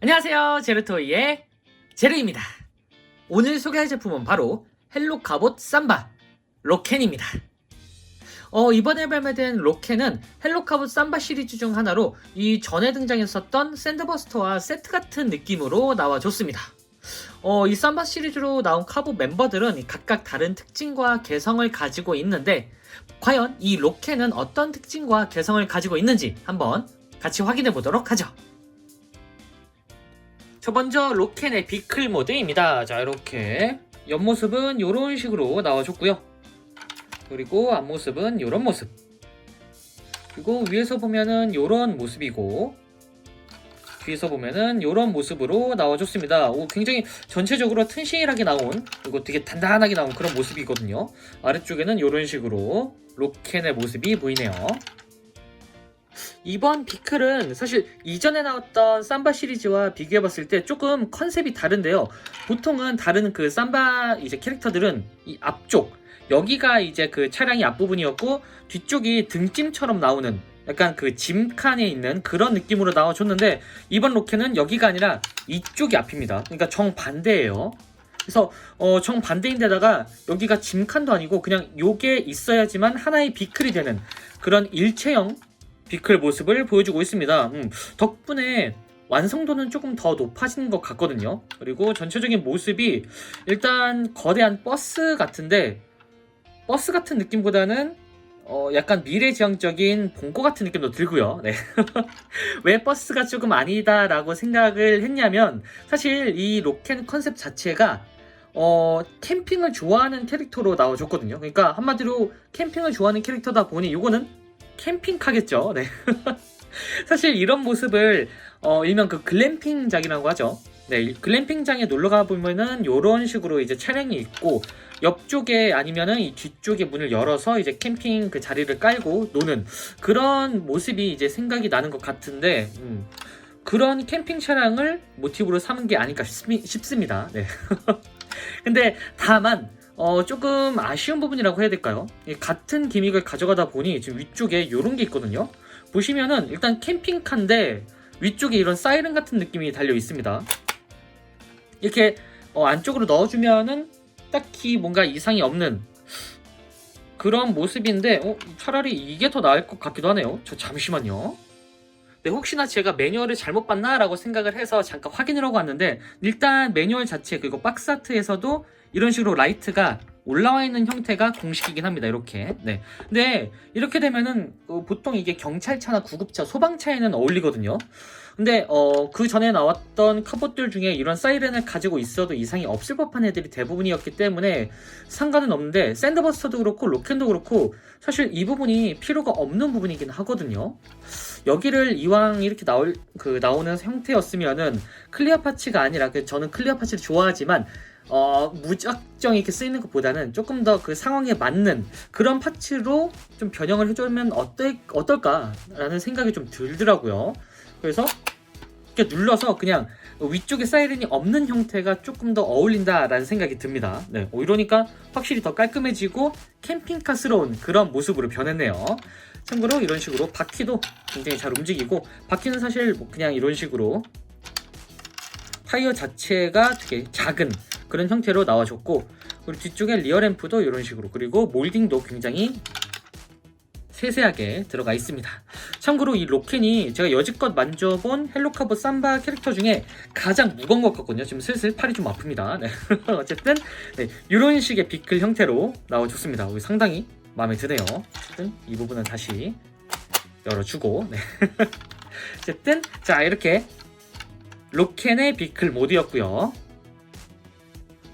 안녕하세요, 제르토이의 제르입니다. 오늘 소개할 제품은 바로 헬로 갑옷 삼바 로켄입니다. 이번에 발매된 로켄은 헬로 갑옷 삼바 시리즈 중 하나로 이 전에 등장했었던 샌드버스터와 세트 같은 느낌으로 나와줬습니다. 이 삼바 시리즈로 나온 갑옷 멤버들은 각각 다른 특징과 개성을 가지고 있는데 과연 이 로켄은 어떤 특징과 개성을 가지고 있는지 한번 같이 확인해 보도록 하죠. 첫 번째 로켄의 비클 모드입니다. 자, 이렇게 옆모습은 이런 식으로 나와줬고요. 그리고 앞모습은 이런 모습. 그리고 위에서 보면은 이런 모습이고 뒤에서 보면은 이런 모습으로 나와줬습니다. 굉장히 전체적으로 튼실하게 나온, 그리고 되게 단단하게 나온 그런 모습이거든요. 아래쪽에는 이런 식으로 로켄의 모습이 보이네요. 이번 비클은 사실 이전에 나왔던 삼바 시리즈와 비교해봤을 때 조금 컨셉이 다른데요. 보통은 다른 그 삼바 이제 캐릭터들은 이 앞쪽, 여기가 이제 그 차량의 앞부분이었고 뒤쪽이 등짐처럼 나오는 약간 그 짐칸에 있는 그런 느낌으로 나와줬는데 이번 로켓은 여기가 아니라 이쪽이 앞입니다. 그러니까 정반대예요. 그래서 정반대인데다가 여기가 짐칸도 아니고 그냥 요게 있어야지만 하나의 비클이 되는 그런 일체형 비클 모습을 보여주고 있습니다. 덕분에 완성도는 조금 더 높아진 것 같거든요. 그리고 전체적인 모습이 일단 거대한 버스 같은데 버스 같은 느낌보다는 약간 미래지향적인 본고 같은 느낌도 들고요. 네. 왜 버스가 조금 아니다라고 생각을 했냐면 사실 이 로켓 컨셉 자체가 캠핑을 좋아하는 캐릭터로 나와줬거든요. 그러니까 한마디로 캠핑을 좋아하는 캐릭터다 보니 이거는 캠핑카겠죠. 네. 사실 이런 모습을 일명 그 글램핑장이라고 하죠. 네, 글램핑장에 놀러 가 보면은 이런 식으로 이제 차량이 있고 옆쪽에 아니면은 이 뒤쪽에 문을 열어서 이제 캠핑 그 자리를 깔고 노는 그런 모습이 이제 생각이 나는 것 같은데 그런 캠핑 차량을 모티브로 삼은 게 아닐까 싶습니다. 네. 근데 다만 조금 아쉬운 부분이라고 해야 될까요? 같은 기믹을 가져가다 보니 지금 위쪽에 이런 게 있거든요. 보시면은 일단 캠핑카인데 위쪽에 이런 사이렌 같은 느낌이 달려 있습니다. 이렇게 안쪽으로 넣어주면은 딱히 뭔가 이상이 없는 그런 모습인데 차라리 이게 더 나을 것 같기도 하네요. 잠시만요. 네, 혹시나 제가 매뉴얼을 잘못 봤나 라고 생각을 해서 잠깐 확인을 하고 왔는데 일단 매뉴얼 자체 그리고 박스 아트에서도 이런 식으로 라이트가 올라와 있는 형태가 공식이긴 합니다. 이렇게. 네. 근데 이렇게 되면은 보통 이게 경찰차나 구급차, 소방차에는 어울리거든요. 근데 그 전에 나왔던 카봇들 중에 이런 사이렌을 가지고 있어도 이상이 없을 법한 애들이 대부분이었기 때문에 상관은 없는데 샌드버스터도 그렇고 로켄도 그렇고 사실 이 부분이 필요가 없는 부분이긴 하거든요. 여기를 이왕 이렇게 나오는 형태였으면은 클리어 파츠가 아니라 저는 클리어 파츠를 좋아하지만 무작정 이렇게 쓰이는 것보다는 조금 더 그 상황에 맞는 그런 파츠로 좀 변형을 해주면 어떨까라는 생각이 좀 들더라고요. 그래서 이렇게 눌러서 그냥 위쪽에 사이렌이 없는 형태가 조금 더 어울린다라는 생각이 듭니다. 네, 이러니까 확실히 더 깔끔해지고 캠핑카스러운 그런 모습으로 변했네요. 참고로 이런 식으로 바퀴도 굉장히 잘 움직이고 바퀴는 사실 그냥 이런 식으로 타이어 자체가 되게 작은 그런 형태로 나와줬고 그리고 뒤쪽에 리어램프도 이런 식으로 그리고 몰딩도 굉장히 세세하게 들어가 있습니다. 참고로 이 로켄이 제가 여지껏 만져본 헬로 갑옷 삼바 캐릭터 중에 가장 무거운 것 같거든요. 지금 슬슬 팔이 좀 아픕니다. 네. 어쨌든 네, 이런 식의 비클 형태로 나와줬습니다. 상당히 마음에 드네요. 어쨌든 이 부분은 다시 열어주고 네. 어쨌든 자 이렇게 로켄의 비클 모드였고요.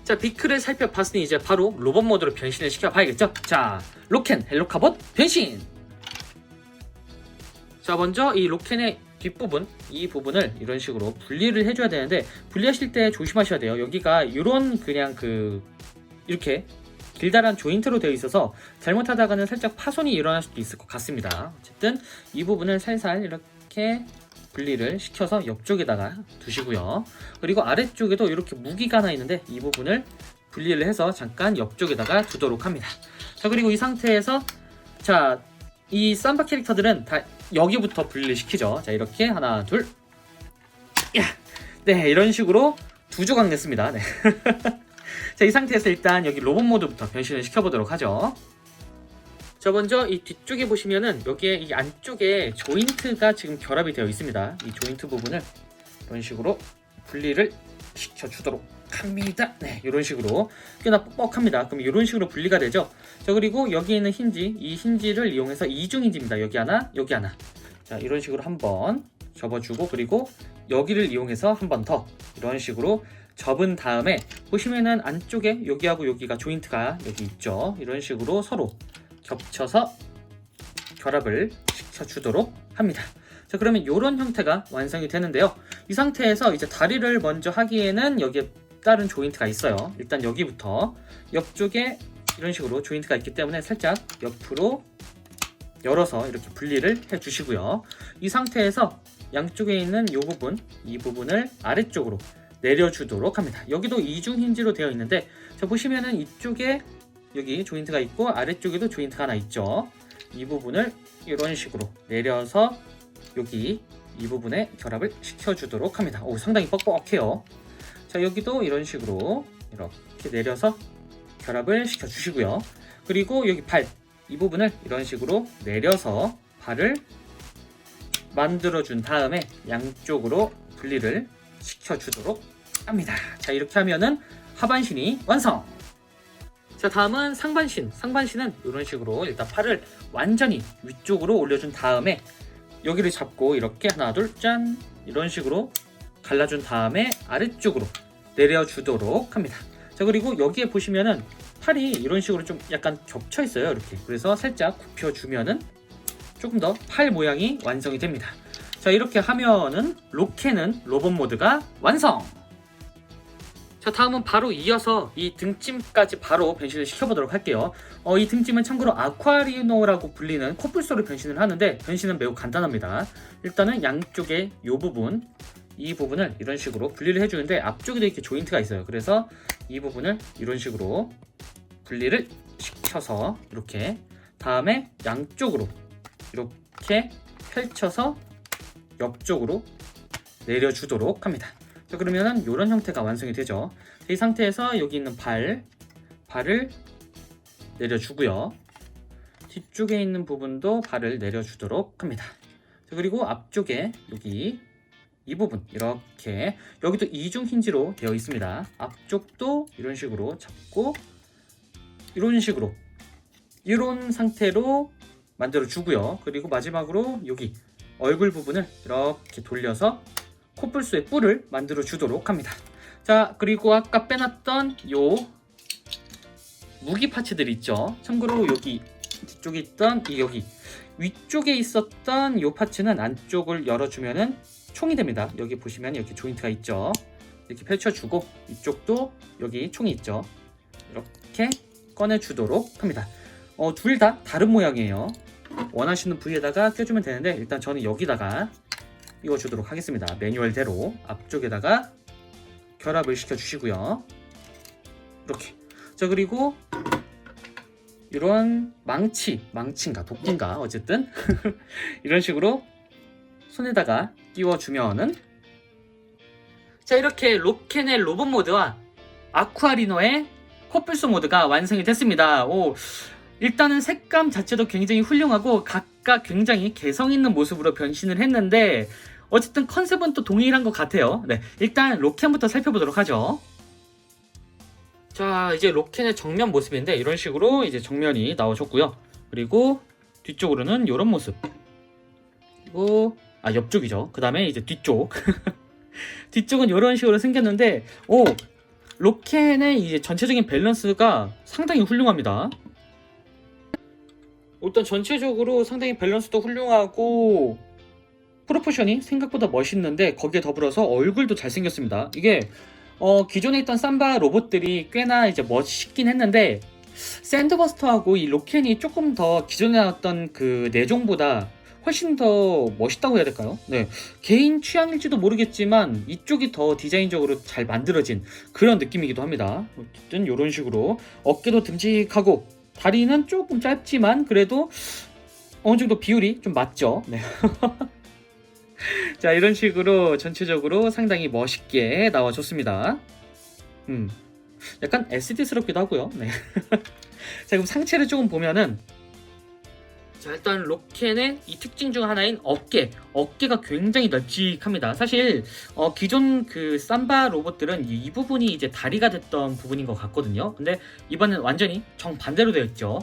자, 비클을 살펴봤으니 이제 바로 로봇 모드로 변신을 시켜봐야겠죠? 자, 로켄 헬로 갑옷 변신! 자, 먼저 이 로켄의 뒷부분, 이 부분을 이런 식으로 분리를 해줘야 되는데 분리하실 때 조심하셔야 돼요. 여기가 이런 그냥 이렇게 길다란 조인트로 되어 있어서 잘못하다가는 살짝 파손이 일어날 수도 있을 것 같습니다. 어쨌든 이 부분을 살살 이렇게 분리를 시켜서 옆쪽에다가 두시고요. 그리고 아래쪽에도 이렇게 무기가 하나 있는데 이 부분을 분리를 해서 잠깐 옆쪽에다가 두도록 합니다. 자, 그리고 이 상태에서 자, 이 삼바 캐릭터들은 다 여기부터 분리를 시키죠. 자, 이렇게 하나, 둘. 야! 네, 이런 식으로 두 조각 냈습니다. 네. 자, 이 상태에서 일단 여기 로봇 모드부터 변신을 시켜보도록 하죠. 자, 먼저 이 뒤쪽에 보시면은 여기에 이 안쪽에 조인트가 지금 결합이 되어 있습니다. 이 조인트 부분을 이런 식으로 분리를 시켜주도록 합니다. 네, 이런 식으로 꽤나 뻑뻑합니다. 그럼 이런 식으로 분리가 되죠. 자, 그리고 여기 있는 힌지, 이 힌지를 이용해서 이중 힌지입니다. 여기 하나, 여기 하나. 자, 이런 식으로 한번 접어주고, 그리고 여기를 이용해서 한 번 더 이런 식으로 접은 다음에 보시면은 안쪽에 여기하고 여기가 조인트가 여기 있죠. 이런 식으로 서로 겹쳐서 결합을 시켜주도록 합니다. 자, 그러면 이런 형태가 완성이 되는데요. 이 상태에서 이제 다리를 먼저 하기에는 여기에 다른 조인트가 있어요. 일단 여기부터 옆쪽에 이런 식으로 조인트가 있기 때문에 살짝 옆으로 열어서 이렇게 분리를 해주시고요. 이 상태에서 양쪽에 있는 이 부분을 아래쪽으로 내려주도록 합니다. 여기도 이중 힌지로 되어 있는데, 자, 보시면은 이쪽에 여기 조인트가 있고 아래쪽에도 조인트가 하나 있죠. 이 부분을 이런 식으로 내려서 여기 이 부분에 결합을 시켜주도록 합니다. 오, 상당히 뻑뻑해요. 자, 여기도 이런 식으로 이렇게 내려서 결합을 시켜주시고요. 그리고 여기 발, 이 부분을 이런 식으로 내려서 발을 만들어준 다음에 양쪽으로 분리를 시켜주도록 합니다. 자, 이렇게 하면은 하반신이 완성! 자, 다음은 상반신. 상반신은 이런 식으로 일단 팔을 완전히 위쪽으로 올려준 다음에 여기를 잡고 이렇게 하나, 둘, 짠! 이런 식으로 갈라준 다음에 아래쪽으로 내려주도록 합니다. 자, 그리고 여기에 보시면은 팔이 이런 식으로 좀 약간 겹쳐 있어요. 이렇게. 그래서 살짝 굽혀주면은 조금 더 팔 모양이 완성이 됩니다. 자, 이렇게 하면은 로켓은 로봇 모드가 완성! 자, 다음은 바로 이어서 이 등짐까지 바로 변신을 시켜보도록 할게요. 이 등짐은 참고로 아쿠아리노라고 불리는 코뿔소로 변신을 하는데, 변신은 매우 간단합니다. 일단은 양쪽에 이 부분을 이런 식으로 분리를 해주는데, 앞쪽에도 이렇게 조인트가 있어요. 그래서 이 부분을 이런 식으로 분리를 시켜서 이렇게, 다음에 양쪽으로 이렇게 펼쳐서 옆쪽으로 내려주도록 합니다. 자, 그러면은 이런 형태가 완성이 되죠. 이 상태에서 여기 있는 발을 내려주고요. 뒤쪽에 있는 부분도 발을 내려주도록 합니다. 자, 그리고 앞쪽에 여기 이 부분 이렇게, 여기도 이중 힌지로 되어 있습니다. 앞쪽도 이런 식으로 잡고 이런 식으로 이런 상태로 만들어 주고요. 그리고 마지막으로 여기 얼굴 부분을 이렇게 돌려서 코뿔소의 뿔을 만들어 주도록 합니다. 자, 그리고 아까 빼놨던 요 무기 파츠들 있죠. 참고로 여기 뒤쪽에 있던 여기 위쪽에 있었던 요 파츠는 안쪽을 열어주면은 총이 됩니다. 여기 보시면 이렇게 조인트가 있죠. 이렇게 펼쳐주고 이쪽도 여기 총이 있죠. 이렇게 꺼내주도록 합니다. 둘 다 다른 모양이에요. 원하시는 부위에다가 껴주면 되는데, 일단 저는 여기다가 끼워주도록 하겠습니다. 매뉴얼대로 앞쪽에다가 결합을 시켜주시고요. 이렇게. 자, 그리고 이런 망치인가 도끼인가 어쨌든 이런 식으로 손에다가 끼워주면은, 자, 이렇게 로켓의 로봇 모드와 아쿠아리노의 코뿔소 모드가 완성이 됐습니다. 일단은 색감 자체도 굉장히 훌륭하고 각각 굉장히 개성 있는 모습으로 변신을 했는데, 어쨌든 컨셉은 또 동일한 것 같아요. 네, 일단 로켓부터 살펴보도록 하죠. 자, 이제 로켓의 정면 모습인데 이런 식으로 이제 정면이 나와줬고요. 그리고 뒤쪽으로는 이런 모습. 그리고 옆쪽이죠. 그 다음에 이제 뒤쪽. 뒤쪽은 이런 식으로 생겼는데, 로켓의 이제 전체적인 밸런스가 상당히 훌륭합니다. 일단 전체적으로 상당히 밸런스도 훌륭하고 프로포션이 생각보다 멋있는데, 거기에 더불어서 얼굴도 잘생겼습니다. 이게 기존에 있던 삼바 로봇들이 꽤나 이제 멋있긴 했는데, 샌드버스터하고 이 로켓이 조금 더 기존에 나왔던 그 내종보다 훨씬 더 멋있다고 해야 될까요? 네, 개인 취향일지도 모르겠지만 이쪽이 더 디자인적으로 잘 만들어진 그런 느낌이기도 합니다. 어쨌든 이런 식으로 어깨도 듬직하고 다리는 조금 짧지만 그래도 어느 정도 비율이 좀 맞죠. 네. 자, 이런 식으로 전체적으로 상당히 멋있게 나와줬습니다. 약간 SD스럽기도 하고요. 네. 자, 그럼 상체를 조금 보면은, 자, 일단 로켓의 이 특징 중 하나인 어깨가 굉장히 널찍합니다. 사실 기존 그 삼바 로봇들은 이 부분이 이제 다리가 됐던 부분인 것 같거든요. 근데 이번엔 완전히 정반대로 되어 있죠.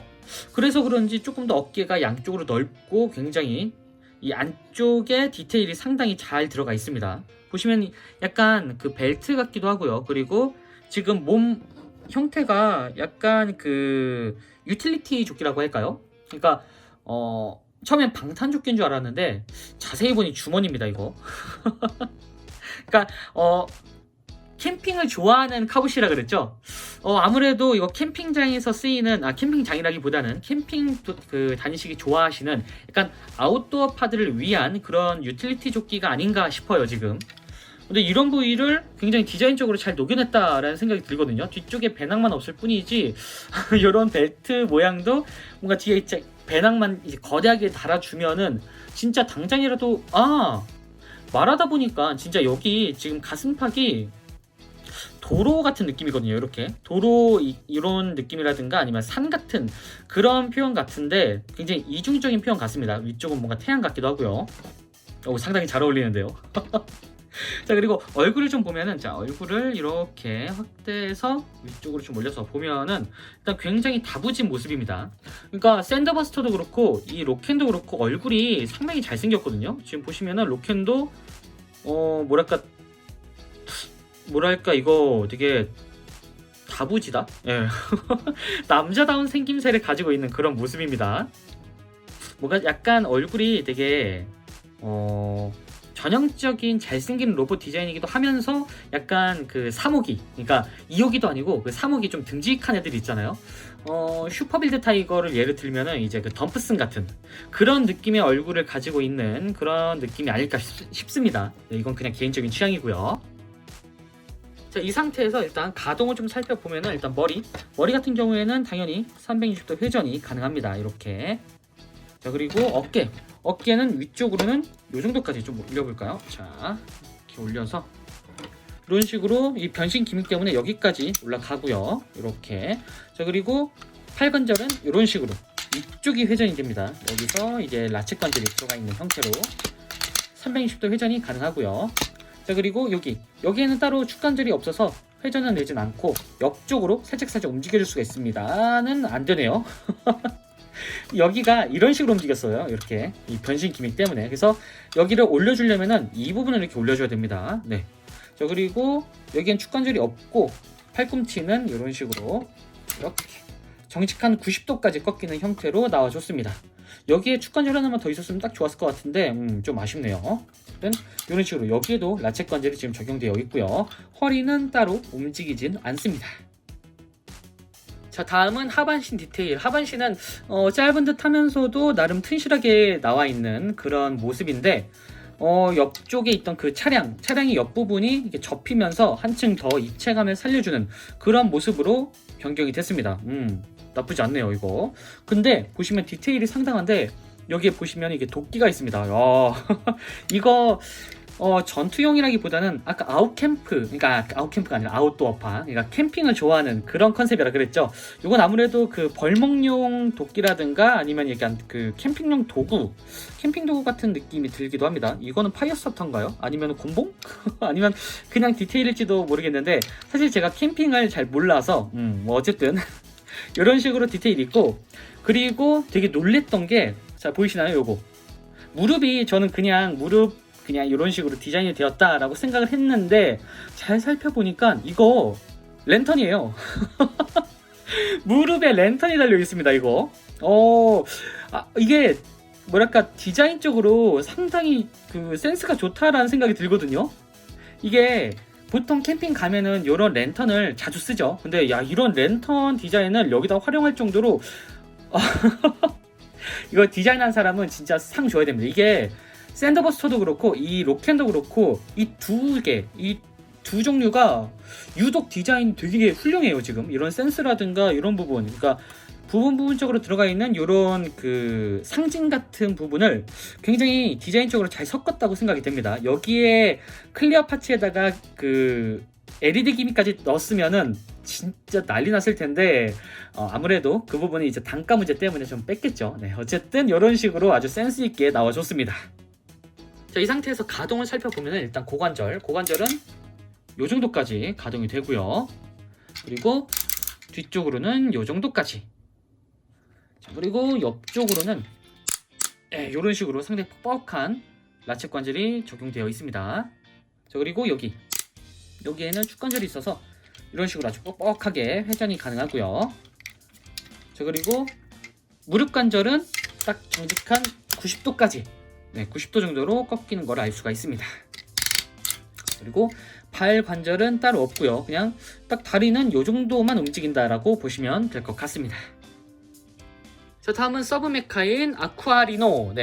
그래서 그런지 조금 더 어깨가 양쪽으로 넓고 굉장히 이 안쪽에 디테일이 상당히 잘 들어가 있습니다. 보시면 약간 그 벨트 같기도 하고요. 그리고 지금 몸 형태가 약간 그 유틸리티 조끼라고 할까요? 그러니까 처음엔 방탄조끼인 줄 알았는데 자세히 보니 주머니입니다, 이거. 그러니까 캠핑을 좋아하는 카봇이라 그랬죠. 아무래도 이거 캠핑장에서 쓰이는, 캠핑장이라기보다는 캠핑 그 다니시기 좋아하시는 약간 아웃도어 파들을 위한 그런 유틸리티 조끼가 아닌가 싶어요, 지금. 근데 이런 부위를 굉장히 디자인적으로 잘 녹여냈다라는 생각이 들거든요. 뒤쪽에 배낭만 없을 뿐이지 이런 벨트 모양도 뭔가 뒤에 이제 배낭만 이제 거대하게 달아주면은 진짜 당장이라도 말하다 보니까 진짜 여기 지금 가슴팍이 도로 같은 느낌이거든요. 이렇게 도로 이런 느낌이라든가 아니면 산 같은 그런 표현 같은데 굉장히 이중적인 표현 같습니다. 위쪽은 뭔가 태양 같기도 하고요. 상당히 잘 어울리는데요. 자, 그리고 얼굴을 좀 보면은, 자, 얼굴을 이렇게 확대해서 위쪽으로 좀 올려서 보면은 일단 굉장히 다부진 모습입니다. 그러니까 샌더버스터도 그렇고 이 로켄도 그렇고 얼굴이 상당히 잘생겼거든요. 지금 보시면은 로켄도 뭐랄까 이거 되게 다부지다. 예. 남자다운 생김새를 가지고 있는 그런 모습입니다. 뭔가 약간 얼굴이 되게 전형적인 잘생긴 로봇 디자인이기도 하면서 약간 그 사모기, 그러니까 이호기도 아니고 그 사모기 좀 듬직한 애들 있잖아요. 슈퍼빌드 타이거를 예를 들면은 이제 그 덤프슨 같은 그런 느낌의 얼굴을 가지고 있는 그런 느낌이 아닐까 싶습니다. 네, 이건 그냥 개인적인 취향이고요. 자, 이 상태에서 일단 가동을 좀 살펴보면은 일단 머리 같은 경우에는 당연히 360도 회전이 가능합니다. 이렇게. 자, 그리고 어깨는 위쪽으로는 이 정도까지 좀 올려볼까요? 자, 이렇게 올려서 이런 식으로 이 변신 기믹 때문에 여기까지 올라가고요. 이렇게. 자, 그리고 팔관절은 이런 식으로 이쪽이 회전이 됩니다. 여기서 이제 라쳇 관절이 들어가 있는 형태로 360도 회전이 가능하고요. 자, 그리고 여기에는 따로 축관절이 없어서 회전은 내진 않고 옆쪽으로 살짝 움직여줄 수가 있습니다는 안 되네요. 여기가 이런 식으로 움직였어요. 이렇게 이 변신 기믹 때문에. 그래서 여기를 올려주려면은 이 부분을 이렇게 올려줘야 됩니다. 네. 자, 그리고 여기엔 축관절이 없고 팔꿈치는 이런 식으로 이렇게 정직한 90도까지 꺾이는 형태로 나와줬습니다. 여기에 축관절 하나만 더 있었으면 딱 좋았을 것 같은데 좀 아쉽네요. 이런 식으로 여기에도 라쳇 관절이 지금 적용되어 있고요. 허리는 따로 움직이진 않습니다. 자, 다음은 하반신 디테일. 하반신은 짧은 듯 하면서도 나름 튼실하게 나와 있는 그런 모습인데 옆쪽에 있던 그 차량의 옆부분이 이렇게 접히면서 한층 더 입체감을 살려주는 그런 모습으로 변경이 됐습니다. 나쁘지 않네요, 이거. 근데 보시면 디테일이 상당한데 여기에 보시면 이게 도끼가 있습니다. 이거 전투용이라기보다는 아까 그러니까 아웃캠프가 아니라 아웃도어파, 그러니까 캠핑을 좋아하는 그런 컨셉이라 그랬죠. 이건 아무래도 그 벌목용 도끼라든가 아니면 약간 그 캠핑용 캠핑 도구 같은 느낌이 들기도 합니다. 이거는 파이어스타터인가요? 아니면 곤봉? 아니면 그냥 디테일일지도 모르겠는데 사실 제가 캠핑을 잘 몰라서 뭐 어쨌든 이런 식으로 디테일이 있고, 그리고 되게 놀랬던 게, 자, 보이시나요? 요거 무릎이 저는 그냥 이런 식으로 디자인이 되었다라고 생각을 했는데 잘 살펴보니까 이거 랜턴이에요. 무릎에 랜턴이 달려 있습니다. 이거 이게 뭐랄까 디자인적으로 상당히 그 센스가 좋다라는 생각이 들거든요. 이게 보통 캠핑 가면은 이런 랜턴을 자주 쓰죠. 근데 이런 랜턴 디자인을 여기다 활용할 정도로 이거 디자인한 사람은 진짜 상 줘야 됩니다. 이게 샌더버스터도 그렇고 이 로켄도 그렇고 이 두 종류가 유독 디자인 되게 훌륭해요. 지금 이런 센스라든가 이런 부분, 그러니까 부분적으로 들어가 있는 요런 그 상징 같은 부분을 굉장히 디자인적으로 잘 섞었다고 생각이 됩니다. 여기에 클리어 파츠에다가 그 LED 기미까지 넣었으면은 진짜 난리 났을 텐데 아무래도 그 부분이 이제 단가 문제 때문에 좀 뺐겠죠. 네, 어쨌든 이런 식으로 아주 센스 있게 나와줬습니다. 자, 이 상태에서 가동을 살펴보면 일단 고관절은 요 정도까지 가동이 되고요. 그리고 뒤쪽으로는 요 정도까지. 자, 그리고 옆쪽으로는 이런 식으로 상당히 뻑뻑한 라쳇 관절이 적용되어 있습니다. 자, 그리고 여기에는 축관절이 있어서 이런 식으로 아주 뻑뻑하게 회전이 가능하고요. 자, 그리고 무릎 관절은 딱 정직한 90도까지 90도 정도로 꺾이는 걸 알 수가 있습니다. 그리고 발 관절은 따로 없고요. 그냥 딱 다리는 이 정도만 움직인다라고 보시면 될 것 같습니다. 자, 다음은 서브메카인 아쿠아리노.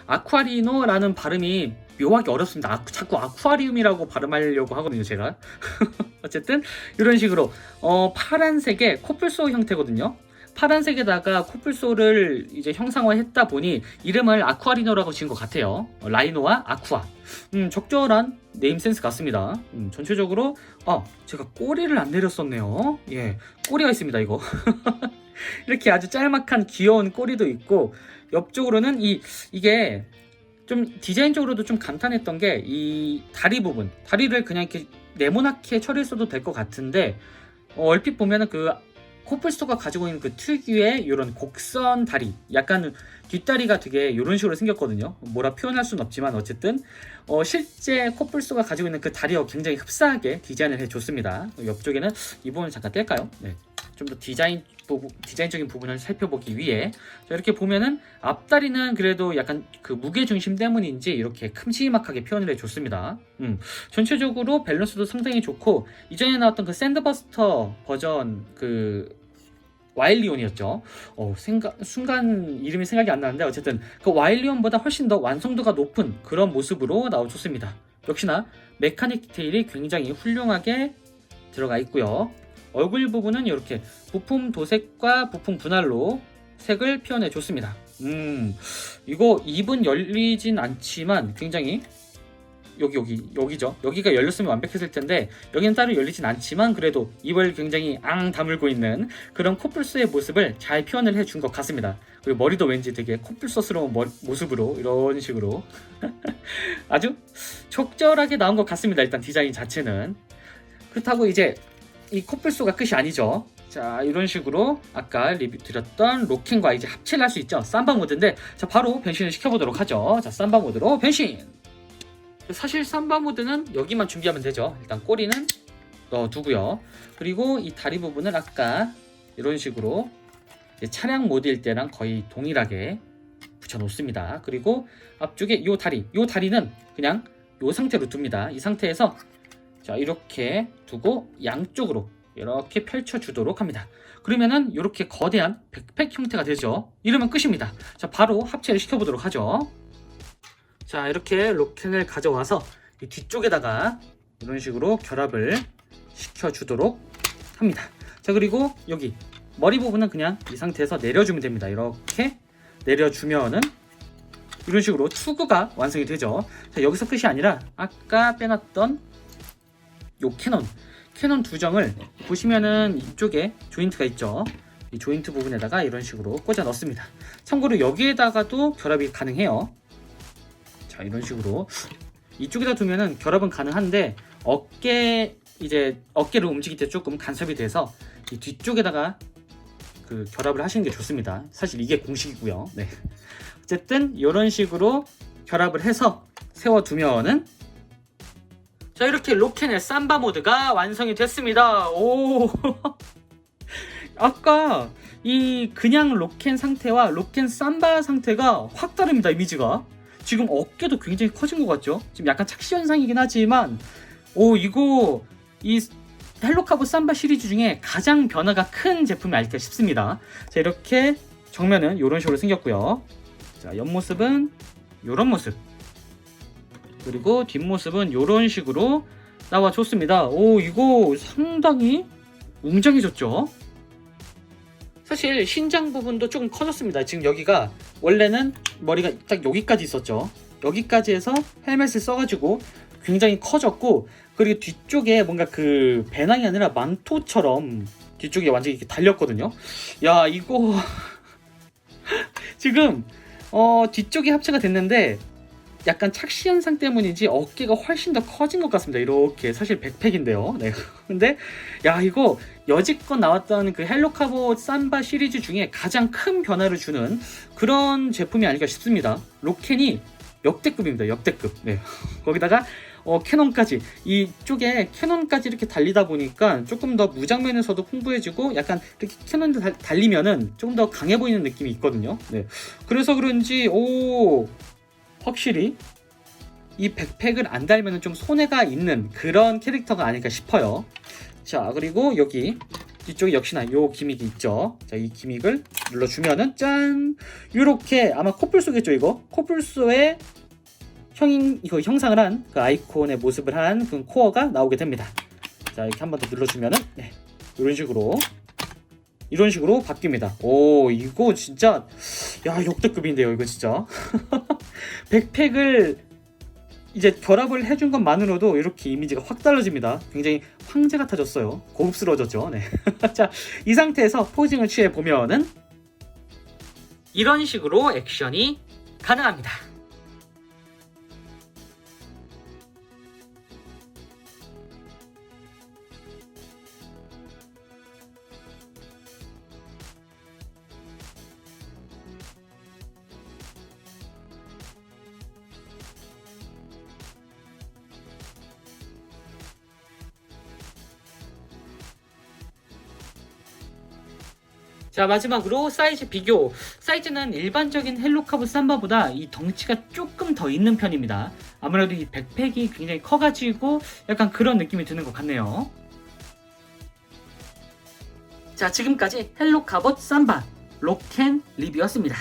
아쿠아리노라는 발음이 묘하게 어렵습니다. 자꾸 아쿠아리움이라고 발음하려고 하거든요, 제가. 어쨌든 이런 식으로 파란색의 코뿔소 형태거든요. 파란색에다가 코뿔소를 이제 형상화했다 보니 이름을 아쿠아리노라고 지은 것 같아요. 라이노와 아쿠아. 적절한 네임 센스 같습니다. 전체적으로 제가 꼬리를 안 내렸었네요. 예, 꼬리가 있습니다, 이거. 이렇게 아주 짤막한 귀여운 꼬리도 있고, 옆쪽으로는 이게 좀 디자인적으로도 좀 감탄했던 게 이 다리 부분, 다리를 그냥 이렇게 네모나게 처리했어도 될 것 같은데 얼핏 보면은 그 코뿔소가 가지고 있는 그 특유의 이런 곡선 다리, 약간 뒷다리가 되게 이런 식으로 생겼거든요. 뭐라 표현할 수는 없지만 어쨌든 실제 코뿔소가 가지고 있는 그 다리와 굉장히 흡사하게 디자인을 해줬습니다. 옆쪽에는 이 부분을 잠깐 뗄까요? 네, 좀 더 디자인적인 부분을 살펴보기 위해 이렇게 보면은 앞다리는 그래도 약간 그 무게 중심 때문인지 이렇게 큼지막하게 표현을 해줬습니다. 전체적으로 밸런스도 상당히 좋고, 이전에 나왔던 그 샌드버스터 버전 그 와일리온이었죠. 순간 이름이 생각이 안 나는데 어쨌든 그 와일리온보다 훨씬 더 완성도가 높은 그런 모습으로 나와줬습니다. 역시나 메카닉 디테일이 굉장히 훌륭하게 들어가 있고요. 얼굴 부분은 이렇게 부품 도색과 부품 분할로 색을 표현해 줬습니다. 이거 입은 열리진 않지만 굉장히 여기죠. 여기가 열렸으면 완벽했을 텐데 여기는 따로 열리진 않지만 그래도 입을 굉장히 다물고 있는 그런 코뿔소의 모습을 잘 표현을 해준 것 같습니다. 그리고 머리도 왠지 되게 코뿔소스러운 모습으로 이런 식으로 아주 적절하게 나온 것 같습니다. 일단 디자인 자체는. 그렇다고 이제 이 코뿔소가 끝이 아니죠. 자, 이런 식으로 아까 리뷰 드렸던 로켄과 이제 합체를 할 수 있죠. 삼바 모드인데 자, 바로 변신을 시켜보도록 하죠. 자, 삼바 모드로 변신. 사실 삼바 모드는 여기만 준비하면 되죠. 일단 꼬리는 넣어두고요. 그리고 이 다리 부분을 아까 이런 식으로 차량 모드일 때랑 거의 동일하게 붙여놓습니다. 그리고 앞쪽에 요 다리는 그냥 요 상태로 둡니다. 이 상태에서 자, 이렇게 두고 양쪽으로 이렇게 펼쳐주도록 합니다. 그러면은 이렇게 거대한 백팩 형태가 되죠. 이러면 끝입니다. 자, 바로 합체를 시켜보도록 하죠. 자, 이렇게 로켄을 가져와서 이 뒤쪽에다가 이런 식으로 결합을 시켜주도록 합니다. 자, 그리고 여기 머리 부분은 그냥 이 상태에서 내려주면 됩니다. 이렇게 내려주면은 이런 식으로 투구가 완성이 되죠. 자, 여기서 끝이 아니라 아까 빼놨던 요 캐논 두정을 보시면은 이쪽에 조인트가 있죠. 이 조인트 부분에다가 이런 식으로 꽂아 넣습니다. 참고로 여기에다가도 결합이 가능해요. 자, 이런 식으로 이쪽에다 두면은 결합은 가능한데 어깨를 움직일 때 조금 간섭이 돼서 이 뒤쪽에다가 그 결합을 하시는 게 좋습니다. 사실 이게 공식이고요. 네. 어쨌든 이런 식으로 결합을 해서 세워두면은 자, 이렇게 로켄의 삼바 모드가 완성이 됐습니다. 오. 아까 이 그냥 로켄 상태와 로켄 삼바 상태가 확 다릅니다. 이미지가. 지금 어깨도 굉장히 커진 것 같죠? 지금 약간 착시 현상이긴 하지만 이거 이 헬로카보 삼바 시리즈 중에 가장 변화가 큰 제품이 아닐까 싶습니다. 자, 이렇게 정면은 이런 식으로 생겼고요. 자, 옆모습은 이런 모습, 그리고 뒷모습은 이런 식으로 나와줬습니다. 이거 상당히 웅장해졌죠? 사실 신장 부분도 조금 커졌습니다. 지금 여기가 원래는 머리가 딱 여기까지 있었죠. 여기까지 해서 헬멧을 써가지고 굉장히 커졌고, 그리고 뒤쪽에 뭔가 그 배낭이 아니라 망토처럼 뒤쪽에 완전히 이렇게 달렸거든요. 야, 이거 지금 뒤쪽이 합체가 됐는데 약간 착시 현상 때문인지 어깨가 훨씬 더 커진 것 같습니다. 이렇게 사실 백팩인데요. 네. 근데 야, 이거 여지껏 나왔던 그 헬로카보 삼바 시리즈 중에 가장 큰 변화를 주는 그런 제품이 아닐까 싶습니다. 로켄이 역대급입니다. 역대급. 네. 거기다가 캐논까지, 이쪽에 캐논까지 이렇게 달리다 보니까 조금 더 무장면에서도 풍부해지고 약간 이렇게 캐논도 달리면은 조금 더 강해 보이는 느낌이 있거든요. 네. 그래서 그런지 확실히 이 백팩을 안 달면 좀 손해가 있는 그런 캐릭터가 아닐까 싶어요. 자, 그리고 여기 뒤쪽에 역시나 요 기믹이 있죠. 자, 이 기믹을 눌러주면은 짠! 요렇게 아마 코뿔소겠죠, 이거? 코뿔소의 형상을 한 그 아이콘의 모습을 한 그 코어가 나오게 됩니다. 자, 이렇게 한 번 더 눌러주면은 네, 이런 식으로 바뀝니다. 오, 이거 진짜 야, 역대급인데요, 이거 진짜. 백팩을 이제 결합을 해준 것만으로도 이렇게 이미지가 확 달라집니다. 굉장히 황제 같아졌어요. 고급스러워졌죠. 네. 자, 이 상태에서 포징을 취해 보면은 이런 식으로 액션이 가능합니다. 자, 마지막으로 사이즈 비교. 사이즈는 일반적인 헬로카보 삼바보다 이 덩치가 조금 더 있는 편입니다. 아무래도 이 백팩이 굉장히 커가지고 약간 그런 느낌이 드는 것 같네요. 자, 지금까지 헬로카봇 삼바 로켄 리뷰였습니다.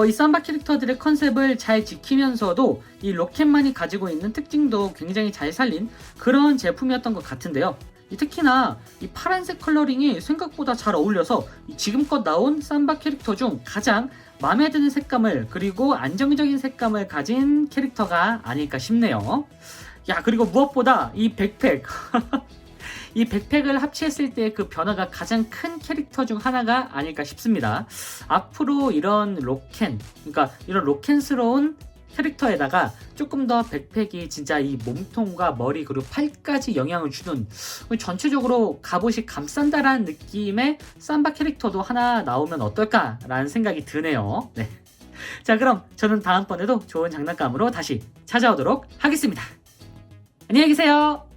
이 삼바 캐릭터들의 컨셉을 잘 지키면서도 이 로켓만이 가지고 있는 특징도 굉장히 잘 살린 그런 제품이었던 것 같은데요. 특히나 이 파란색 컬러링이 생각보다 잘 어울려서 지금껏 나온 삼바 캐릭터 중 가장 마음에 드는 색감을, 그리고 안정적인 색감을 가진 캐릭터가 아닐까 싶네요. 야, 그리고 무엇보다 이 백팩 이 백팩을 합치했을 때 그 변화가 가장 큰 캐릭터 중 하나가 아닐까 싶습니다. 앞으로 이런 그러니까 이런 로켄스러운 캐릭터에다가 조금 더 백팩이 진짜 이 몸통과 머리 그리고 팔까지 영향을 주는, 전체적으로 갑옷이 감싼다라는 느낌의 삼바 캐릭터도 하나 나오면 어떨까라는 생각이 드네요. 네. 자, 그럼 저는 다음번에도 좋은 장난감으로 다시 찾아오도록 하겠습니다. 안녕히 계세요.